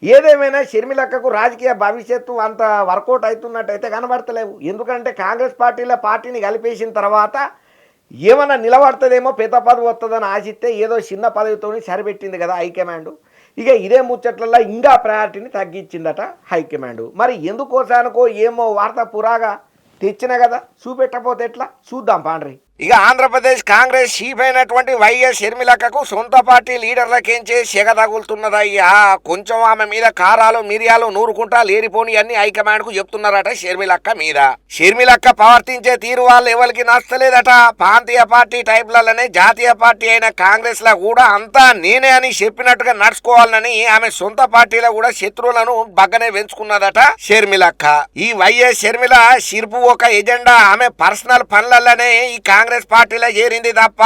ఏదేమైనా షర్మిలక్కకు రాజకీయ భవిష్యత్తు అంత వర్కౌట్ అవుతున్నట్టయితే కనబడతలేవు. ఎందుకంటే కాంగ్రెస్ పార్టీని కలిపేసిన తర్వాత ఏమన్నా నిలబడుతుందేమో, పెద్ద పదవి వస్తుందని ఆశిస్తే ఏదో చిన్న పదవితో సరిపెట్టింది కదా హైకమాండ్. ఇక ఇదే ముచ్చట్లలో ఇంకా ప్రయారిటీని తగ్గించిందట హైకమాండ్. మరి ఎందుకోసానికో ఏమో వార్త పురాగా తెచ్చిన కదా, చూపెట్టకపోతే ఎట్లా చూద్దాం పాండ్రి. ఇక ఆంధ్రప్రదేశ్ కాంగ్రెస్ చీఫ్ అయినటువంటి వైఎస్ షర్మిలక్కకు సొంత పార్టీ లీడర్లకేంచే సెగ తగులుతున్నదయ్యా. కొంచెం ఆమె మీద కారాలు మిరియాలు నూరుకుంటా లేరిపోని అన్ని హైకమాండ్ కు చెప్తున్నారట షర్మిలక్క మీద. షర్మిలక్క ప్రవర్తించే తీరు వాళ్ళు ఎవరికి నచ్చలేదట. ప్రాంతీయ పార్టీ టైప్లలోనే జాతీయ పార్టీ అయిన కాంగ్రెస్ లా కూడా అంతా నేనే అని చెప్పినట్టుగా నడుచుకోవాలని ఆమె సొంత పార్టీలో కూడా శత్రువులను బగ్గనే పెంచుకున్నదట షర్మిలక్క. ఈ వైఎస్ షర్మిల సిర్పు ఒక ఎజెండా, ఆమె పర్సనల్ పనులలోనే ఈ కాంగ్రెస్ పార్టీలో చేరింది తప్ప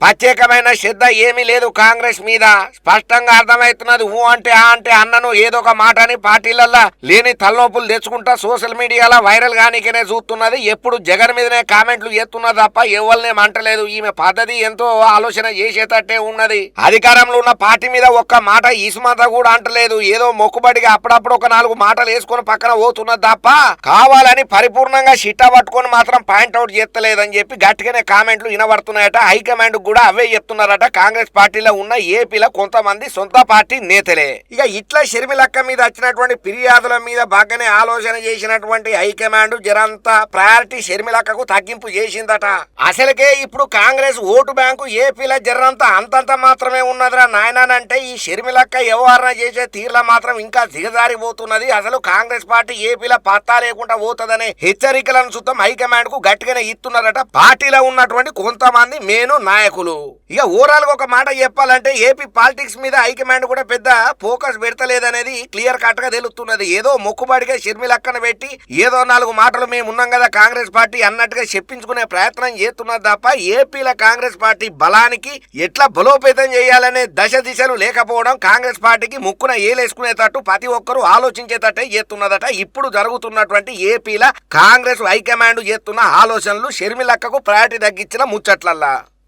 ప్రత్యేకమైన శ్రద్ధ ఏమీ లేదు కాంగ్రెస్ మీద. స్పష్టంగా అర్థమవుతున్నది. ఊ అంటే ఆ అంటే అన్నను ఏదో ఒక మాట అని పార్టీలల్లో లేని తలనొప్పులు తెచ్చుకుంటా సోషల్ మీడియాలో వైరల్ గానికనే చూస్తున్నది. ఎప్పుడు జగన్ మీదనే కామెంట్లు చేస్తున్నది తప్ప ఎవరినే మంటలేదు. ఈమె పద్ధతి ఎంతో ఆలోచన చేసేటట్టే ఉన్నది. అధికారంలో ఉన్న పార్టీ మీద ఒక్క మాట ఈసుమంతా కూడా అంటలేదు. ఏదో మొక్కుబడిగా అప్పుడప్పుడు ఒక 4 మాటలు వేసుకొని పక్కన పోతున్నది తప్ప కావాలని పరిపూర్ణంగా షిట్టా పట్టుకొని మాత్రం పాయింట్అవుట్ చేస్తలేదని చెప్పి గట్టిగానే కామెంట్లు వినబడుతున్నాయట. హైకమాండ్ కూడా అవే చెప్తున్నారట. కాంగ్రెస్ పార్టీలో ఉన్న ఏపీలో కొంతమంది సొంత పార్టీ నేతలే. ఇక ఇట్లా షర్మిలక్క మీద వచ్చినటువంటి ఫిర్యాదుల మీద బాగానే ఆలోచన చేసినటువంటి హైకమాండ్ జరంతా ప్రయారిటీ షర్మిలక్కకు తగ్గింపు చేసిందట. అసలుకే ఇప్పుడు కాంగ్రెస్ ఓటు బ్యాంకు ఏపీలో జర్రంతా అంతంత మాత్రమే ఉన్నదిరా నాయనంటే ఈ షర్మిలక్క వ్యవహారం చేసే తీర్ల మాత్రం ఇంకా దిగజారిపోతున్నది. అసలు కాంగ్రెస్ పార్టీ ఏపీలో పత్తా లేకుండా పోతుందనే హెచ్చరికలను సుతం హైకమాండ్ కు గట్టిగానే ఇస్తున్నారట పార్టీలో ఉన్నటువంటి కొంతమంది మేను నాయకులు. ఇక ఓవరాల్ గా ఒక మాట చెప్పాలంటే ఏపీ పాలిటిక్స్ మీద హైకమాండ్ కూడా పెద్ద ఫోకస్ పెడతలేదనేది క్లియర్ కట్ గా తెలుస్తున్నది. ఏదో మొక్కుబడిగా షర్మిలక్కను పెట్టి ఏదో 4 మాటలు మేము ఉన్నాం కదా కాంగ్రెస్ పార్టీ అన్నట్టుగా చెప్పించుకునే ప్రయత్నం చేస్తున్నది తప్ప ఏపీలో కాంగ్రెస్ పార్టీ బలానికి ఎట్లా బలోపేతం చేయాలనే దిశలు లేకపోవడం కాంగ్రెస్ పార్టీకి ముక్కున ఏలేసుకునేటట్టు ప్రతి ఒక్కరూ ఆలోచించేటట్టే చేస్తున్నదట. ఇప్పుడు జరుగుతున్నటువంటి ఏపీలో కాంగ్రెస్ హైకమాండ్ చేస్తున్న ఆలోచనలు షర్మిలక్కకు ప్రయారిటీ తగ్గించిన ముచ్చట్లల్లా.